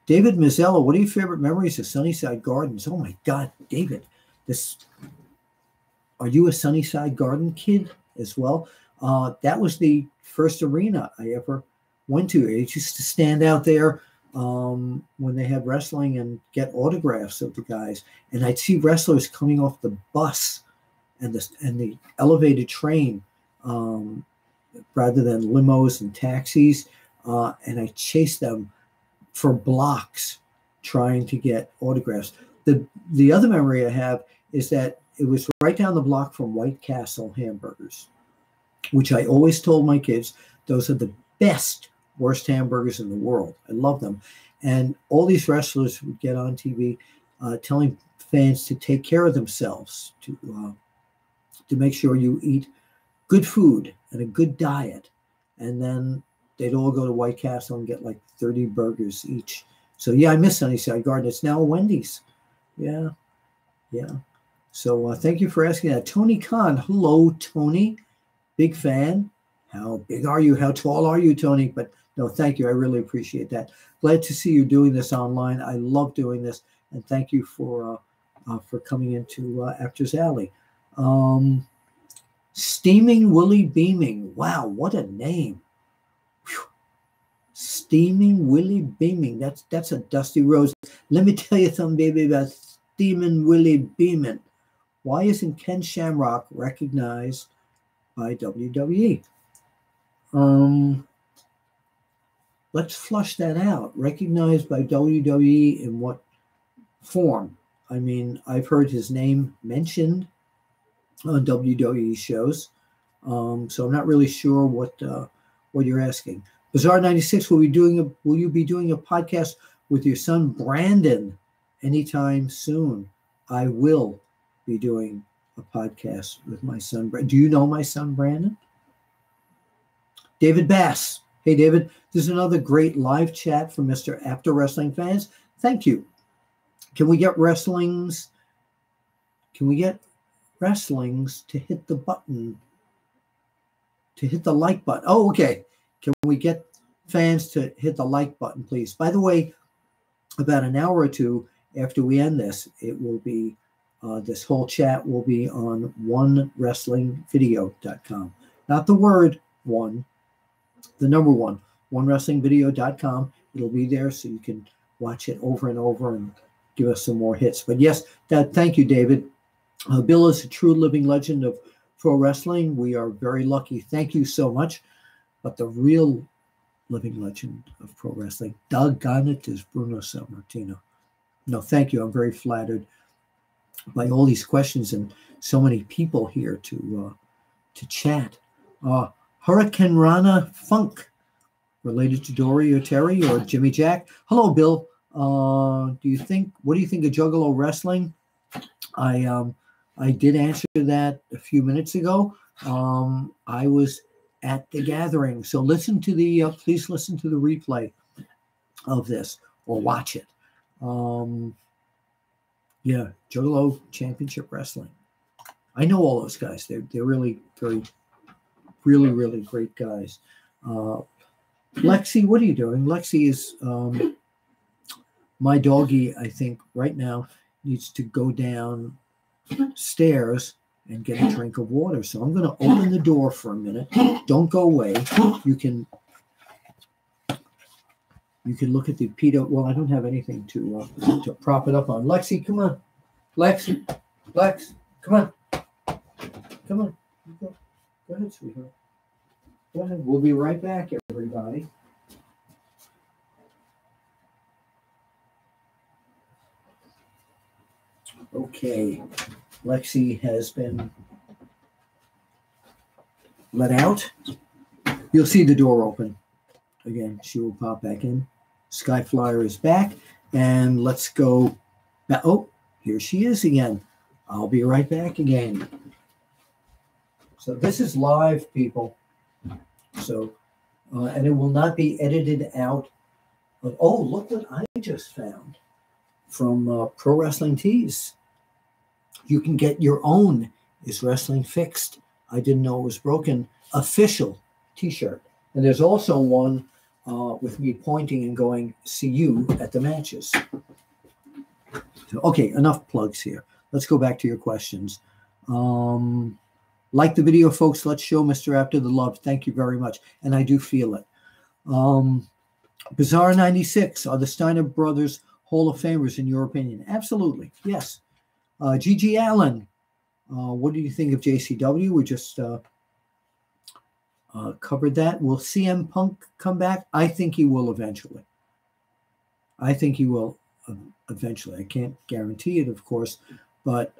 David Mazzella, what are your favorite memories of Sunnyside Gardens? Oh my God, David, are you a Sunnyside Garden kid as well? That was the first arena I ever went to. I used to stand out there when they had wrestling and get autographs of the guys. And I'd see wrestlers coming off the bus and the elevated train rather than limos and taxis. And I chased them for blocks trying to get autographs. The other memory I have is that it was right down the block from White Castle hamburgers, which I always told my kids, those are the best, worst hamburgers in the world. I love them. And all these wrestlers would get on TV telling fans to take care of themselves, to make sure you eat good food and a good diet. And then they'd all go to White Castle and get like 30 burgers each. So yeah, I miss Sunnyside Garden. It's now a Wendy's. Yeah. So thank you for asking that. Tony Khan. Hello, Tony. Big fan. How big are you? How tall are you, Tony? But no, thank you. I really appreciate that. Glad to see you doing this online. I love doing this. And thank you for coming into Actors Alley. Steaming Willie Beaming. Wow, what a name. Whew. Steaming Willie Beaming. That's a Dusty Rose. Let me tell you something, baby, about Steaming Willie Beaming. Why isn't Ken Shamrock recognized by WWE? Let's flush that out. Recognized by WWE in what form? I mean, I've heard his name mentioned on WWE shows, so I'm not really sure what you're asking. Bizarre 96, will you be doing a podcast with your son Brandon anytime soon? I will be doing a podcast with my son. Do you know my son Brandon? David Bass. Hey, David, this is another great live chat from Mr. After Wrestling Fans. Thank you. Can we get wrestlings to hit the button, to hit the like button? Oh, okay. Can we get fans to hit the like button, please? By the way, about an hour or two after we end this, it will be, this whole chat will be on onewrestlingvideo.com. Not the word one, the number one, onewrestlingvideo.com. It'll be there so you can watch it over and over and give us some more hits. But yes, thank you, David. Bill is a true living legend of pro wrestling. We are very lucky. Thank you so much. But the real living legend of pro wrestling, doggone it, is Bruno Sammartino. No, thank you. I'm very flattered by all these questions and so many people here to chat. Hurricane Rana Funk, related to Dory or Terry or Jimmy Jack. Hello, Bill. What do you think of Juggalo Wrestling? I did answer that a few minutes ago. I was at the gathering, so please listen to the replay of this or watch it. Yeah, Juggalo Championship Wrestling. I know all those guys. They're really great guys. Lexi, what are you doing? Lexi is my doggie. I think right now needs to go downstairs and get a drink of water. So I'm going to open the door for a minute. Don't go away. You can look at the PETA. Well, I don't have anything to prop it up on. Lexi, come on. Lex, come on. Come on. Go ahead, sweetheart. Go ahead. We'll be right back, everybody. Okay. Lexi has been let out. You'll see the door open. Again, she will pop back in. Sky Flyer is back. And let's go. Oh, here she is again. I'll be right back again. So this is live, people. So, and it will not be edited out. But, oh, look what I just found from Pro Wrestling Tees. You can get your own Is Wrestling Fixed? I didn't know it was broken. Official t-shirt. And there's also one with me pointing and going, see you at the matches. So, okay, enough plugs here. Let's go back to your questions. Like the video, folks. Let's show Mr. Apter the love. Thank you very much. And I do feel it. Bizarre 96. Are the Steiner brothers Hall of Famers in your opinion? Absolutely. Yes. G.G. Allen. What do you think of JCW? We just covered that. Will CM Punk come back? I think he will eventually. I think he will eventually. I can't guarantee it, of course, but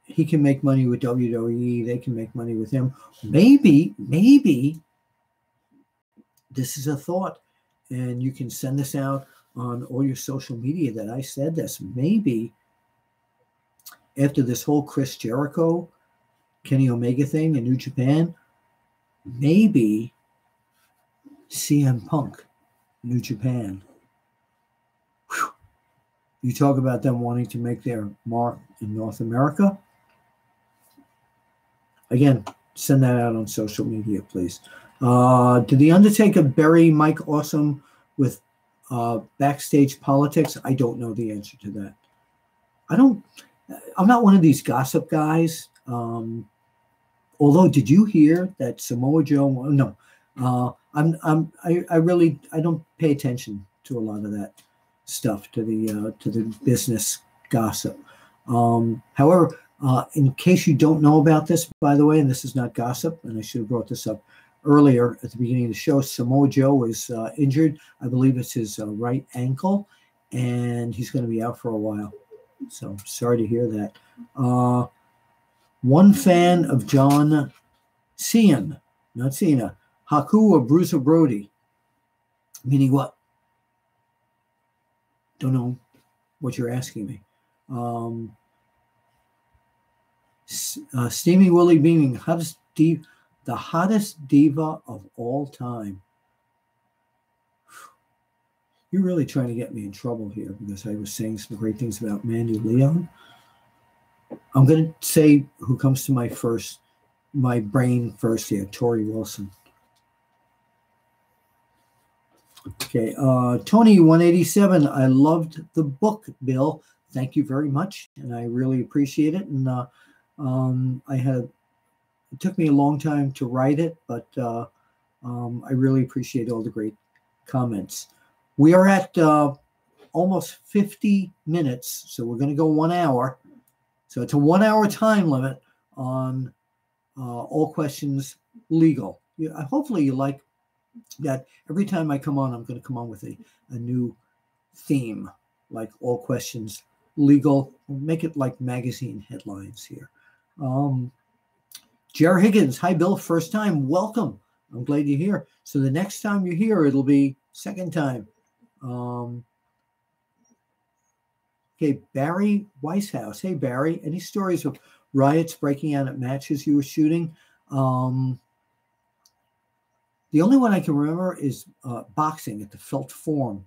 he can make money with WWE. They can make money with him. Maybe this is a thought, and you can send this out on all your social media that I said this. Maybe after this whole Chris Jericho, Kenny Omega thing in New Japan, maybe CM Punk, New Japan. Whew. You talk about them wanting to make their mark in North America. Again, send that out on social media, please. Did The Undertaker bury Mike Awesome with backstage politics? I don't know the answer to that. I'm not one of these gossip guys. Although, did you hear that Samoa Joe? No, I don't pay attention to a lot of that stuff, to the business gossip. However, in case you don't know about this, by the way, and this is not gossip, and I should have brought this up earlier at the beginning of the show, Samoa Joe is injured. I believe it's his right ankle, and he's going to be out for a while. So sorry to hear that. One fan of John Cena, not Cena, Haku or Bruiser Brody, meaning what? Don't know what you're asking me. Steamy Willie Beaming, the hottest diva of all time. You're really trying to get me in trouble here because I was saying some great things about Mandy Leon. I'm going to say who comes to my brain first here, Tori Wilson. Okay, Tony 187. I loved the book, Bill. Thank you very much, and I really appreciate it. And it took me a long time to write it, but I really appreciate all the great comments. We are at almost 50 minutes, so we're going to go 1 hour. So it's a 1 hour time limit on All Questions Legal. Hopefully you like that. Every time I come on, I'm going to come on with a new theme, like All Questions Legal. We'll make it like magazine headlines here. Jer Higgins, hi Bill, first time, welcome. I'm glad you're here. So the next time you're here, it'll be second time. Okay, Barry Weishaus. Hey, Barry, any stories of riots breaking out at matches you were shooting? The only one I can remember is boxing at the Felt Forum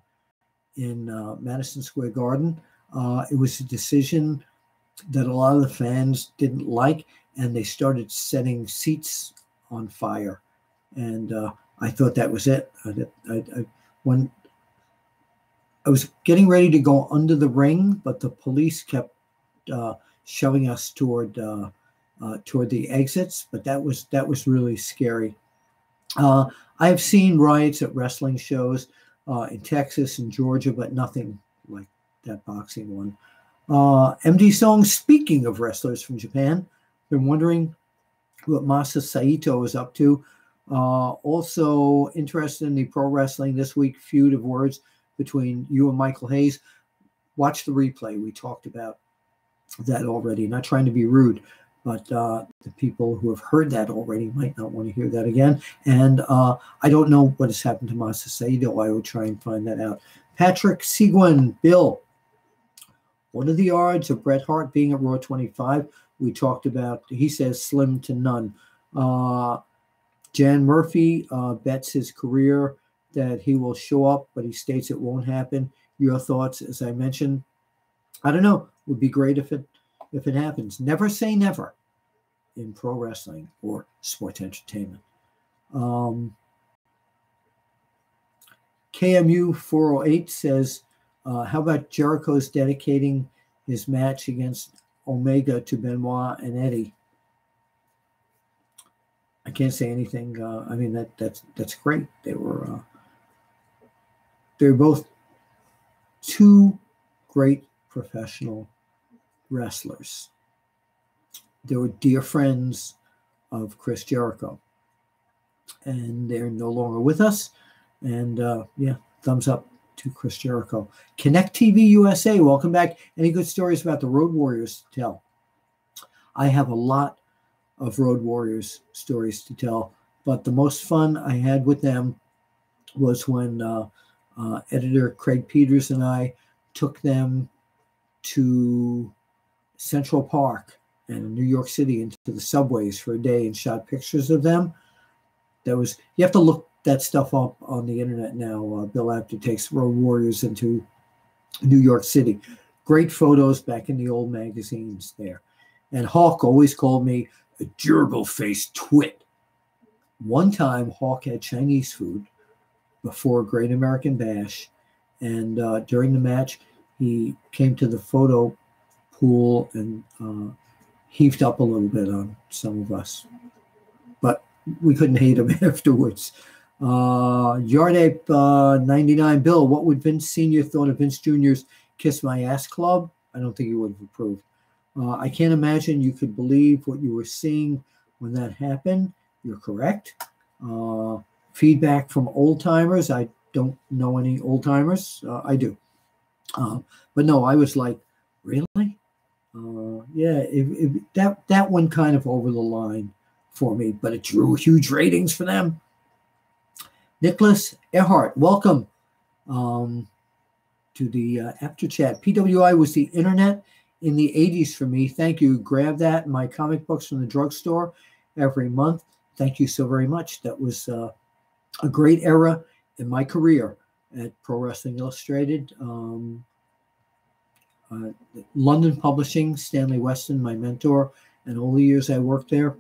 in Madison Square Garden. It was a decision that a lot of the fans didn't like, and they started setting seats on fire. And I thought that was it. When I was getting ready to go under the ring, but the police kept shoving us toward the exits. But that was really scary. I have seen riots at wrestling shows in Texas and Georgia, but nothing like that boxing one. MD Song, speaking of wrestlers from Japan, been wondering what Masa Saito is up to. Also interested in the pro wrestling this week feud of words between you and Michael Hayes. Watch the replay. We talked about that already. Not trying to be rude, but the people who have heard that already might not want to hear that again. And I don't know what has happened to Masa Saito. I will try and find that out. Patrick Seguin, Bill, what are the odds of Bret Hart being at Raw 25? We talked about, he says, slim to none. Jan Murphy bets his career that he will show up, but he states it won't happen. Your thoughts, as I mentioned, I don't know. Would be great if it happens. Never say never in pro wrestling or sports entertainment. KMU 408 says, how about Jericho's dedicating his match against Omega to Benoit and Eddie? I can't say anything. I mean, that's great. They're both two great professional wrestlers. They were dear friends of Chris Jericho, and they're no longer with us. And thumbs up to Chris Jericho. Connect TV USA, welcome back. Any good stories about the Road Warriors to tell? I have a lot of Road Warriors stories to tell, but the most fun I had with them was when editor Craig Peters and I took them to Central Park and New York City into the subways for a day and shot pictures of them. You have to look that stuff up on the internet now. Bill Apter takes Road Warriors into New York City. Great photos back in the old magazines there. And Hawk always called me a gerbil-faced twit. One time, Hawk had Chinese food before Great American Bash, and during the match, he came to the photo pool and heaved up a little bit on some of us. But we couldn't hate him afterwards. Yardape 99, Bill, what would Vince Sr. thought of Vince Jr.'s Kiss My Ass Club? I don't think he would have approved. I can't imagine you could believe what you were seeing when that happened. You're correct. Feedback from old timers. I don't know any old timers. I do. But no, I was like, really? That one kind of over the line for me, but it drew huge ratings for them. Nicholas Earhart, welcome to the After Chat. PWI was the internet in the 80s for me. Thank you. Grab that in my comic books from the drugstore every month. Thank you so very much. That was a great era in my career at Pro Wrestling Illustrated. London Publishing, Stanley Weston, my mentor, and all the years I worked there.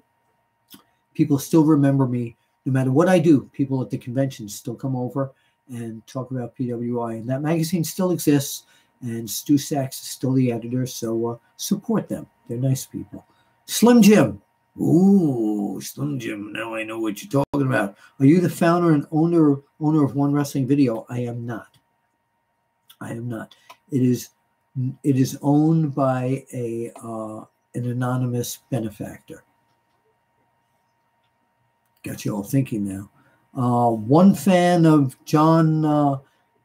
People still remember me. No matter what I do, people at the conventions still come over and talk about PWI. And that magazine still exists, and Stu Sachs is still the editor, so support them. They're nice people. Slim Jim, Ooh, Slim Jim. Now I know what you're talking about. Are you the founder and owner of One Wrestling Video? I am not. I am not. It is owned by an anonymous benefactor. Got you all thinking now. One fan of John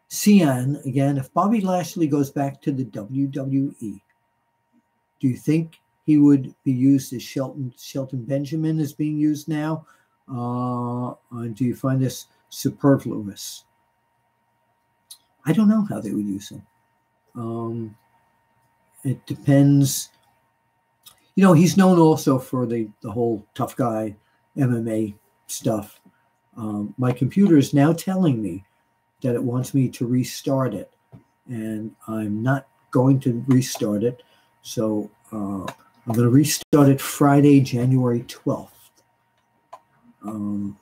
Cena, again, if Bobby Lashley goes back to the WWE, do you think he would be used as Shelton Benjamin is being used now? Do you find this superfluous? I don't know how they would use him. It depends. You know, he's known also for the whole tough guy MMA stuff. My computer is now telling me that it wants me to restart it, and I'm not going to restart it. So I'm going to restart it Friday, January 12th.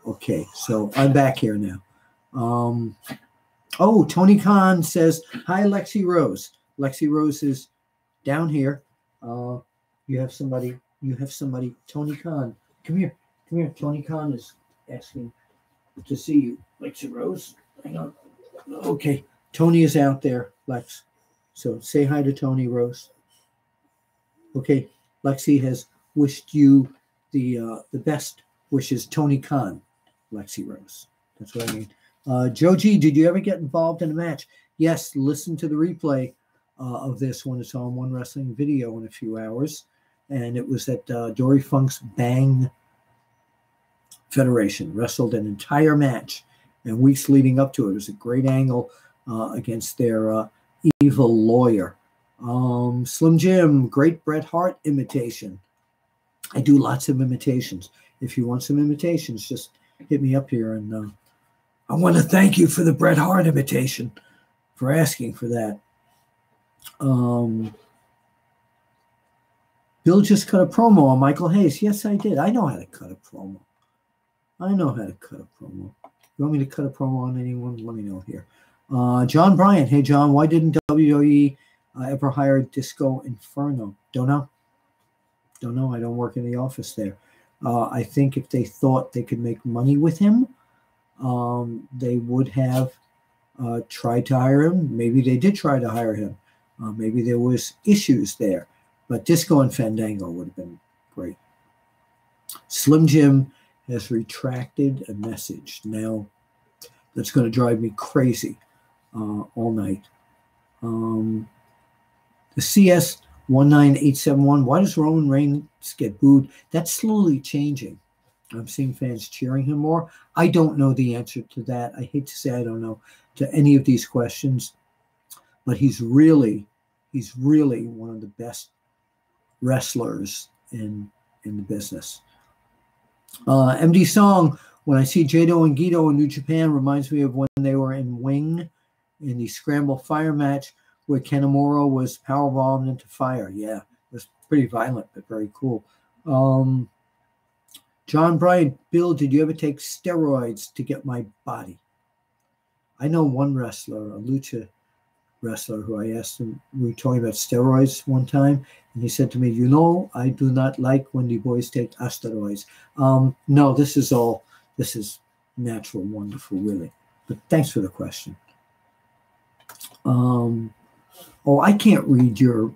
Okay, so I'm back here now. Tony Khan says, hi, Lexi Rose. Lexi Rose is down here. You have somebody, Tony Khan. Come here. Tony Khan is asking to see you. Lexi Rose, hang on. Okay, Tony is out there, Lex. So say hi to Tony Rose. Okay, Lexi has wished you the best wishes. Tony Khan, Lexi Rose. That's what I mean. Joe G, did you ever get involved in a match? Yes, listen to the replay of this when it's on One Wrestling Video in a few hours. And it was at Dory Funk's Bang Federation. Wrestled an entire match, and weeks leading up to it. It was a great angle against their evil lawyer. Slim Jim, great Bret Hart imitation. I do lots of imitations. If you want some imitations, just hit me up here. And I want to thank you for the Bret Hart imitation, for asking for that. Bill just cut a promo on Michael Hayes. Yes, I did. I know how to cut a promo. You want me to cut a promo on anyone? Let me know here. John Bryant. Hey, John, why didn't WWE ever hire Disco Inferno? Don't know. I don't work in the office there. I think if they thought they could make money with him, they would have tried to hire him. Maybe they did try to hire him. Maybe there was issues there. But Disco and Fandango would have been great. Slim Jim has retracted a message. Now, that's going to drive me crazy all night. The CS 19871, why does Roman Reigns get booed? That's slowly changing. I'm seeing fans cheering him more. I don't know the answer to that. I hate to say I don't know to any of these questions, but he's really one of the best wrestlers in the business. MD Song, when I see Jado and Guido in New Japan, reminds me of when they were in Wing in the Scramble Fire match where Kanemaru was powerbombed into fire. Yeah, it was pretty violent, but very cool. John Bryant, Bill, did you ever take steroids to get my body? I know one wrestler, a lucha wrestler, who I asked him, we were talking about steroids one time, and he said to me, I do not like when the boys take steroids. No, this is natural, wonderful, really. But thanks for the question. I can't read your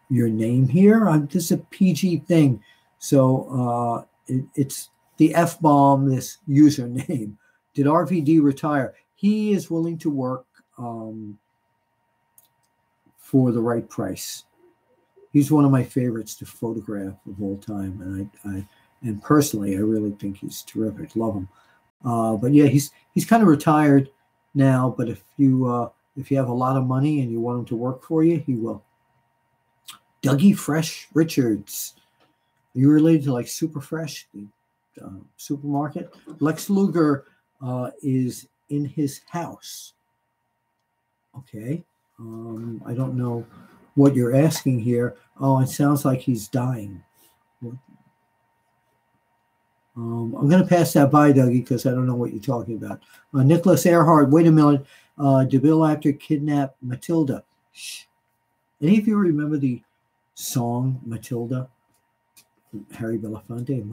name here. This is a PG thing. So it's the F-bomb, this username. Did RVD retire? He is willing to work for the right price. He's one of my favorites to photograph of all time, and personally, I really think he's terrific. Love him. But yeah, he's kind of retired now. But if you have a lot of money and you want him to work for you, he will. Dougie Fresh Richards. Are you related to like Super Fresh, the supermarket? Lex Luger is in his house. Okay. I don't know what you're asking here. Oh, it sounds like he's dying. I'm going to pass that by, Dougie, because I don't know what you're talking about. Nicholas Earhart, wait a minute. Did Bill Apter kidnap Matilda? Shh. Any of you remember the song Matilda? Harry Belafonte,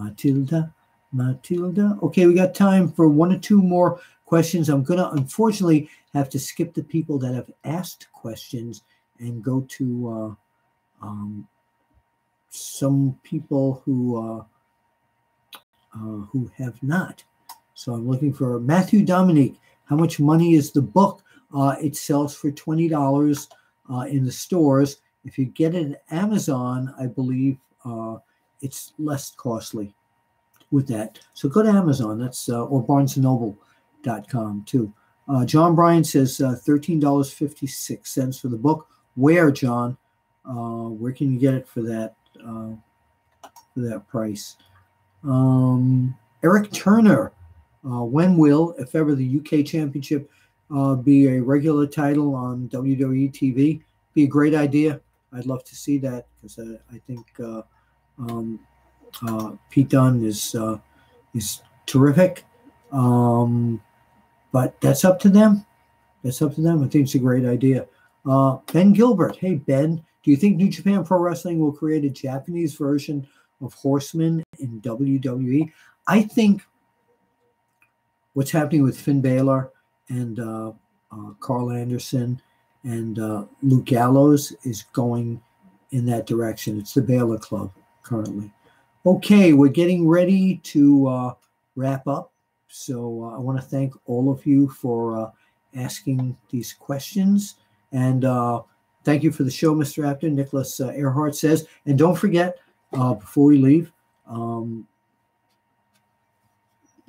Matilda. Okay, we got time for one or two more questions. I'm going to unfortunately have to skip the people that have asked questions and go to some people who have not. So I'm looking for Matthew Dominique. How much money is the book? It sells for $20 in the stores. If you get it at Amazon, I believe it's less costly with that. So go to Amazon. That's or BarnesandNoble.com too. John Bryan says $13.56 for the book. Where, John? Where can you get it for that price? Eric Turner. When will, if ever, the UK Championship be a regular title on WWE TV? Be a great idea. I'd love to see that because I think Pete Dunne is terrific. But that's up to them. That's up to them. I think it's a great idea. Ben Gilbert. Hey, Ben, do you think New Japan Pro Wrestling will create a Japanese version of Horseman in WWE? I think what's happening with Finn Balor and Carl Anderson and Luke Gallows is going in that direction. It's the Balor Club currently. Okay, we're getting ready to wrap up. So I want to thank all of you for asking these questions. And thank you for the show, Mr. Apter. Nicholas Earhart says, and don't forget, before we leave,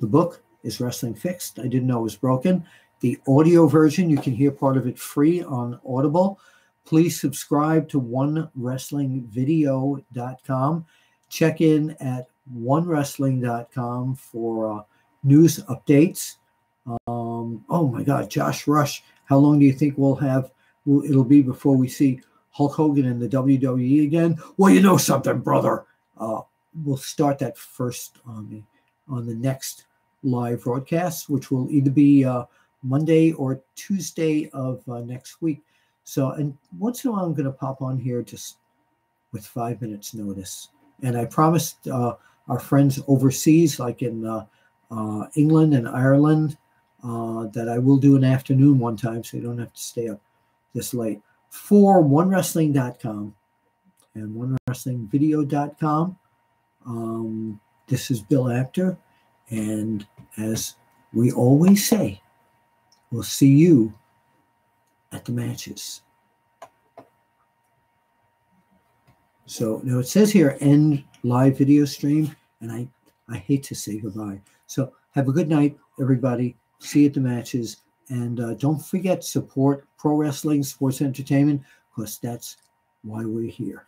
the book is Wrestling Fixed. I didn't know it was broken. The audio version, you can hear part of it free on Audible. Please subscribe to OneWrestlingVideo.com. Check in at OneWrestling.com for news updates. Oh my God, Josh Rush. How long do you think it'll be before we see Hulk Hogan in the WWE again? Well, you know something, brother. We'll start that first on the next live broadcast, which will either be Monday or Tuesday of next week. So, and once in a while, I'm going to pop on here just with 5 minutes notice. And I promised our friends overseas, like in England and Ireland, that I will do an afternoon one time, so you don't have to stay up this late. For OneWrestling.com and OneWrestlingVideo.com, this is Bill Apter. And as we always say, we'll see you at the matches. So now it says here, end live video stream, and I hate to say goodbye. So have a good night, everybody. See you at the matches. And don't forget, support pro wrestling, sports entertainment, because that's why we're here.